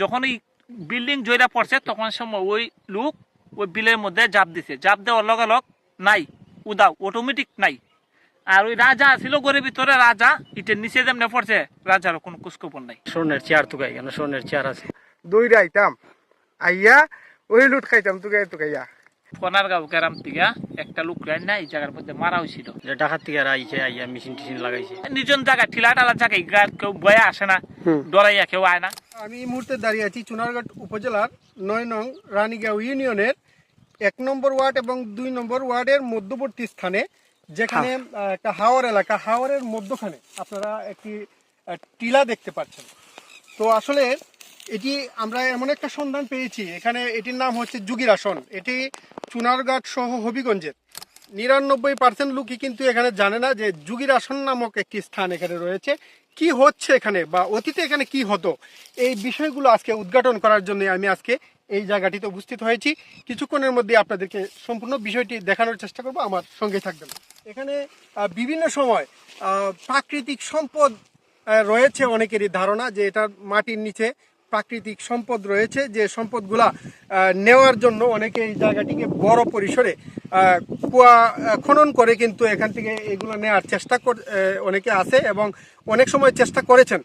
যখন এই বিল্ডিং জয়রা পড়ছে তখন সময় ওই লোক ওই বিলের মধ্যে জাপ দিছে, জাপ দেওয়ার লগালগ নাই, উদাও অটোমেটিক নাই। আর ওই রাজা ছিল ঘরের ভিতরে, রাজা ইটের নিচে যেমন পড়ছে, রাজার কোনো কুসখবর নাই। স্বর্ণের চেয়ার তুকাই কেন, স্বর্ণের চেয়ার আছে। দৌড়ে আইতাম, আইয়া ওই লুট খাইতাম তুকাই তুকাইয়া। সোনারগাঁও গ্রাম থেকে একটা লোক না এই জায়গার মধ্যে মারা হয়েছিল, যে ডাকাত থেকে আইছে, আইয়া মেশিন টিশিন লাগাইছে। নিজন জায়গা ঠিলা টালা জায়গায় কেউ বয়া আসে না, ডরাইয়া কেউ আয় না। আমি এই মুহূর্তে দাঁড়িয়ে আছি চুনারঘাট উপজেলার ৯ নং রানীগাঁও ইউনিয়নের ১ নম্বর ওয়ার্ড এবং ২ নম্বর ওয়ার্ডের মধ্যবর্তী স্থানে, যেখানে একটা হাওর এলাকা, হাওরের মধ্যখানে আপনারা একটি টিলা দেখতে পাচ্ছেন। তো আসলে এটি আমরা এমন একটা সন্ধান পেয়েছি, এখানে এটির নাম হচ্ছে যুগীর আসন। এটি চুনারঘাট সহ হবিগঞ্জের ৯৯% লোকই কিন্তু এখানে জানে না যে যুগীর আসন নামক একটি স্থান এখানে রয়েছে। কি হচ্ছে এখানে বা অতীতে এখানে কি হতো, এই বিষয়গুলো আজকে উদ্ঘাটন করার জন্য আমি আজকে এই জায়গাটিতে উপস্থিত হয়েছি। কিছুক্ষণের মধ্যে আপনাদেরকে সম্পূর্ণ বিষয়টি দেখানোর চেষ্টা করব, আমার সঙ্গে থাকবেন। এখানে বিভিন্ন সময় প্রাকৃতিক সম্পদ রয়েছে, অনেকেরই ধারণা যে এটা মাটির নিচে প্রাকৃতিক সম্পদ রয়েছে, যে সম্পদগুলা নেওয়ার জন্য অনেকে এই জায়গাটিকে বড় পরিসরে কুয়া খনন করে কিন্তু এখান থেকে এগুলো নেওয়ার চেষ্টা অনেকে আছে এবং অনেক সময় চেষ্টা করেছেন।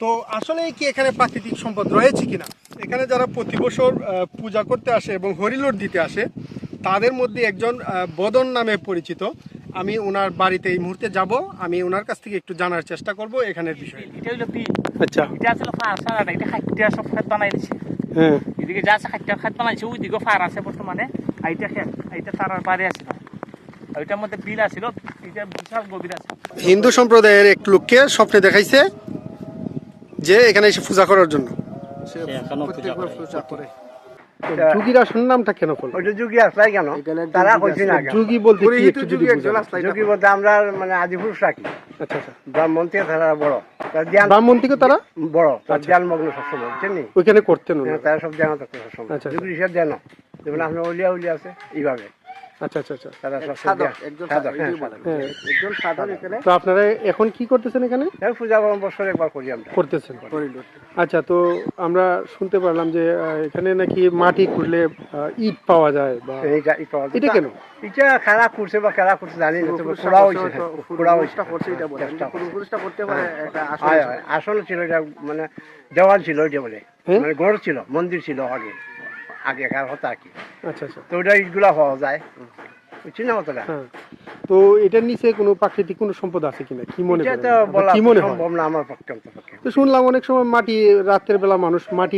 তো আসলে কি এখানে প্রাকৃতিক সম্পদ রয়েছে কিনা, এখানে যারা প্রতি বছর পূজা করতে আসে এবং হরিলুট দিতে আসে তাদের মধ্যে একজন বদন নামে পরিচিত। আমি ওনার বাড়িতে এই মুহূর্তে যাব, আমি ওনার কাছ থেকে একটু জানার চেষ্টা করব এখানের বিষয়ে। এটা হইলো বিল। আচ্ছা, এটা আসলে ফার সারা না, এটা খাইটা সব খাত বানাই দিছে। হ্যাঁ, এদিকে যা আছে খাইটা খাত বানাইছে, ওইদিকে ফার আছে বর্তমানে। আইটা খেত, আইটা তারার বাড়ি আছিল, ওইটার মধ্যে বিল আছিল, এটা বিশাল গভীর আছে। হিন্দু সম্প্রদায়ের এক লোককে স্বপ্নে দেখাইছে যে এখানে এসে পূজা করার জন্য। যুগীর আসন নামটা কেন বলবো? ওইটা যুগী আসলাই কেন তারা কইছে না কেন? যুগী বলতে কি একটু যদি বুঝান। যুগী বলতে আমরা মানে আদিপুরুষ রাখি, আচ্ছা আচ্ছা, ব্রাহ্মণ থেকে তারা বড়, তার জ্ঞান ব্রাহ্মণ থেকে তারা বড়, তার জ্ঞান মগ্ন সবসময়, বুঝছেন নি? ওইখানে করতেন ওনারা। তারা সব জ্ঞান থাকতো সবসময়, আচ্ছা, যুগী হিসেবে জ্ঞান, যেমন আপনার উলিয়া উলিয়া আছে এইভাবে আচ্ছা আচ্ছা আচ্ছা। তারা সব সাধক, একজন সাধক, তো আপনারা এখন কি করতেছেন এখানে? পূজা বছর একবার করি আমরা, করতেছেন। আচ্ছা, তো আমরা শুনতে পারলাম যে এখানে নাকি মাটি খুঁড়লে ইট পাওয়া যায়, বা এটা কেন? এটা খারাপ করছে বা খারাপ করছে জানি না, তবে খোলা হয়েছে, খোলা হয়েছে করছে, এটা বলে পুরুষটা করতে পারে। আসলে ছিল এটা, মানে দেওয়াল ছিল এটা বলে, মানে গড় ছিল, মন্দির ছিল আগে, আগেকার হতো আর কি। আচ্ছা আচ্ছা, তো ওটা ইটগুলা পাওয়া যায়, বুঝছেন না মতটা। তো এটার নিচে কোনো প্রাকৃতিক কোনো সম্পদ আছে কিনা কি মনে এটা করেন? তো বলা কি মনে হয়? সম্ভব না আমার পক্ষে। তো শুনলাম অনেক সময় মাটি, রাতের বেলা মানুষ মাটি